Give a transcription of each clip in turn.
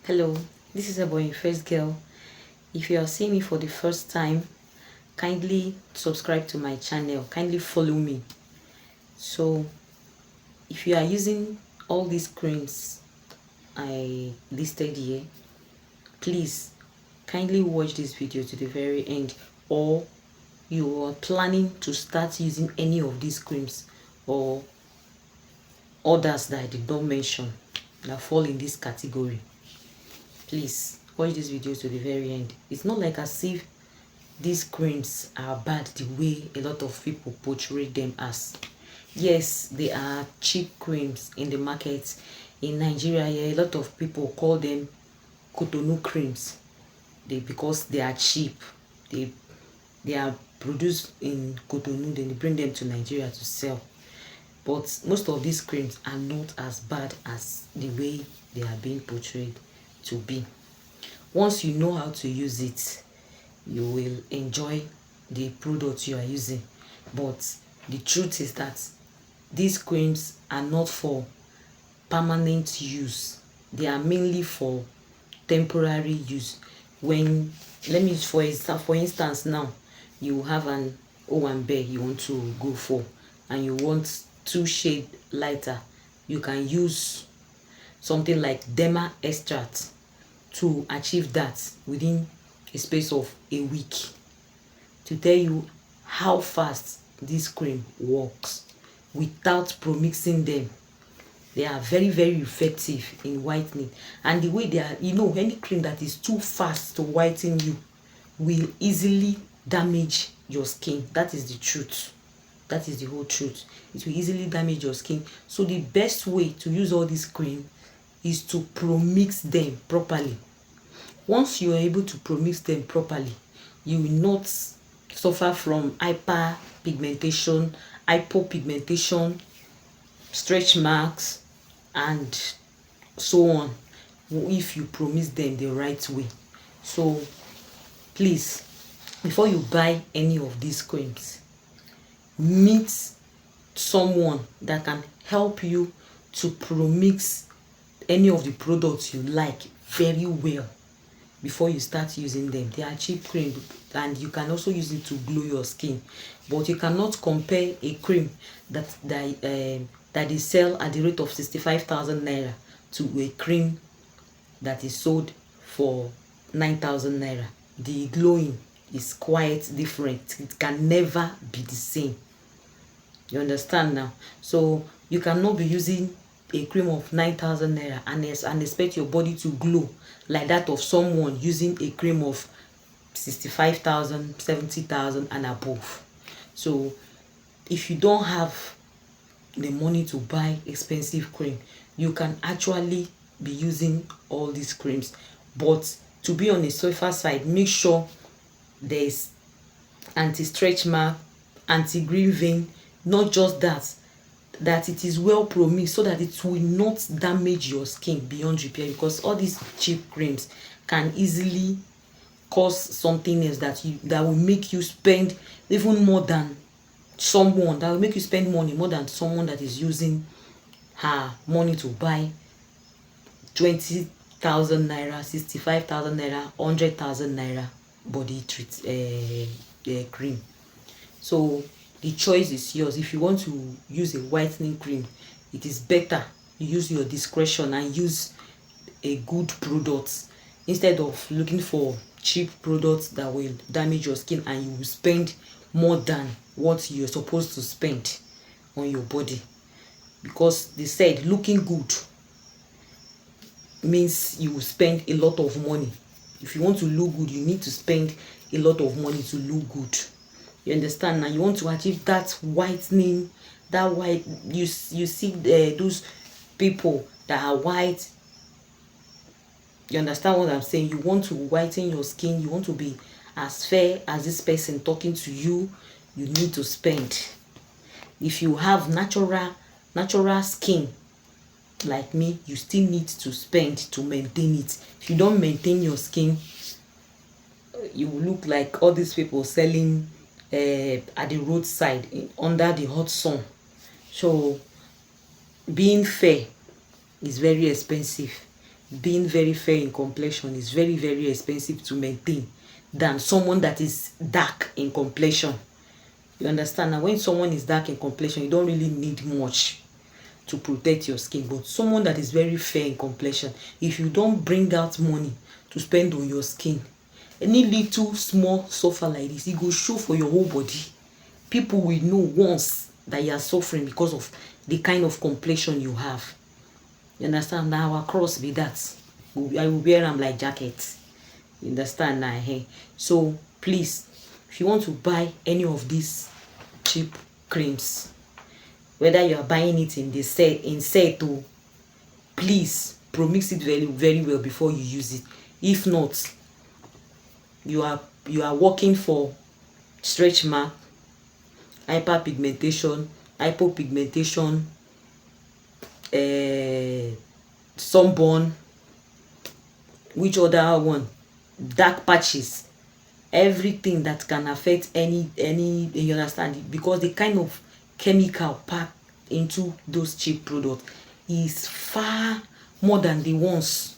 Hello, this is Ebonyifirstgirl. If you are seeing me for the first time, kindly subscribe to my channel, kindly follow me. So if you are using all these creams I listed here, please kindly watch this video to the very end, or you are planning to start using any of these creams or others that I did not mention that fall in this category. Please watch this video to the very end. It's not like as if these creams are bad the way a lot of people portray them as. Yes, they are cheap creams in the market. In Nigeria, a lot of people call them Cotonou creams. Because they are cheap. They are produced in Cotonou, then they bring them to Nigeria to sell. But most of these creams are not as bad as the way they are being portrayed to be. Once you know how to use it, you will enjoy the product you are using. But the truth is that these creams are not for permanent use. They are mainly for temporary use. When, for instance now, you have an owambe you want to go for and you want 2 shade lighter, you can use something like derma extract to achieve that within a space of a week. To tell you how fast this cream works without promixing them. They are very, very effective in whitening. And the way they are, any cream that is too fast to whiten you will easily damage your skin. That is the truth. That is the whole truth. It will easily damage your skin. So the best way to use all this cream is to promix them properly. Once you are able to promix them properly, you will not suffer from hyperpigmentation, stretch marks, and so on, if you promix them the right way. So please, before you buy any of these creams, meet someone that can help you to promix any of the products you like very well before you start using them. They are cheap cream and you can also use it to glow your skin, but you cannot compare a cream that they sell at the rate of 65,000 naira to a cream that is sold for 9,000 naira. The glowing is quite different. It can never be the same. You understand now? So you cannot be using a cream of 9,000 naira and expect your body to glow like that of someone using a cream of 65,000, 70,000 and above. So if you don't have the money to buy expensive cream, you can actually be using all these creams. But to be on a safer side, make sure there is anti-stretch mark, anti-green vein. Not just that it is well promixed so that it will not damage your skin beyond repair, because all these cheap creams can easily cause something else that will make you spend even more than someone that will make you spend money more than someone that is using her money to buy 20,000 naira, 65,000 naira, 100,000 naira body cream. So the choice is yours. If you want to use a whitening cream, it is better you use your discretion and use a good product instead of looking for cheap products that will damage your skin and you will spend more than what you're supposed to spend on your body. Because they said looking good means you will spend a lot of money. If you want to look good, you need to spend a lot of money to look good. You understand now? You want to achieve that whitening, that white. You see those people that are white. You understand what I'm saying? You want to whiten your skin. You want to be as fair as this person talking to you. You need to spend. If you have natural skin like me, you still need to spend to maintain it. If you don't maintain your skin, you will look like all these people selling at the roadside under the hot sun. So being fair is very expensive. being very fair in complexion is very, very expensive to maintain than someone that is dark in complexion. You understand? Now, when someone is dark in complexion, you don't really need much to protect your skin. But someone that is very fair in complexion, if you don't bring out money to spend on your skin, any little small suffer like this, it go show for your whole body. People will know once that you are suffering because of the kind of complexion you have. You understand? Now our cross be that. I will wear them like jackets. You understand now? Hey, so please, if you want to buy any of these cheap creams, whether you are buying it in the set or, please pro-mix it very, very well before you use it. If not, you are working for stretch mark, hyperpigmentation, hypopigmentation, sunburn, which other one, dark patches, everything that can affect any, you understand, because the kind of chemical packed into those cheap products is far more than the ones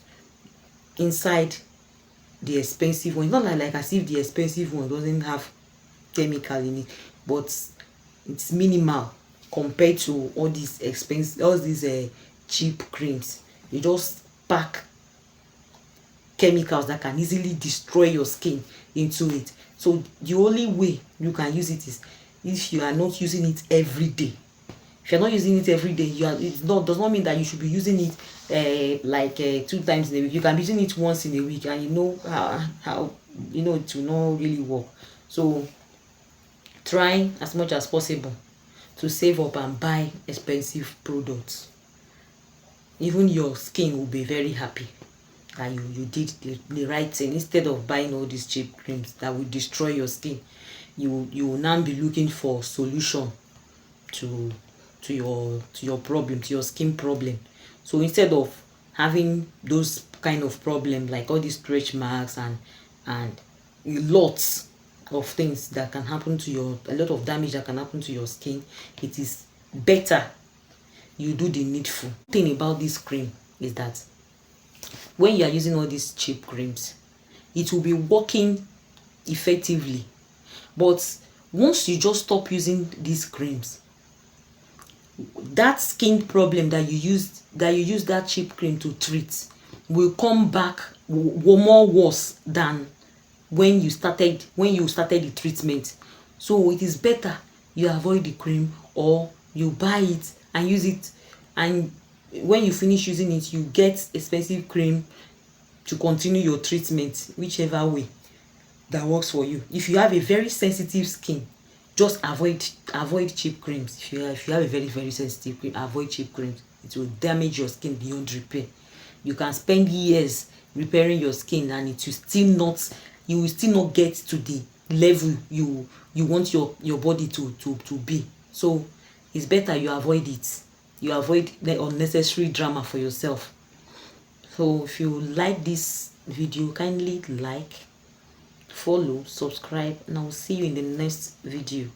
inside the expensive one. It's not like as if the expensive one doesn't have chemical in it, but it's minimal compared to all these expensive, all these cheap creams. You just pack chemicals that can easily destroy your skin into it. So the only way you can use it is if you are not using it every day. If you're not using it every day, does not mean that you should be using it like 2 times in a week. You can be using it once in a week, and you know how you know it will not really work. So try as much as possible to save up and buy expensive products. Even your skin will be very happy that you did the right thing. Instead of buying all these cheap creams that will destroy your skin, you will now be looking for solution to your problem, to your skin problem. So instead of having those kind of problem like all these stretch marks and lots of things that can happen to a lot of damage that can happen to your skin, it is better you do the needful. The thing about this cream is that when you are using all these cheap creams, it will be working effectively. But once you just stop using these creams, that skin problem that you use that cheap cream to treat will come back more worse than when you started the treatment. So it is better you avoid the cream, or you buy it and use it, and when you finish using it, you get expensive cream to continue your treatment, whichever way that works for you. If you have a very sensitive skin, just avoid cheap creams. If you have a very, very sensitive skin, avoid cheap creams. It will damage your skin beyond repair. You can spend years repairing your skin, and it will you will still not get to the level you want your body to be. So it's better you avoid it. You avoid the unnecessary drama for yourself. So if you like this video, kindly like, follow, subscribe, and I will see you in the next video.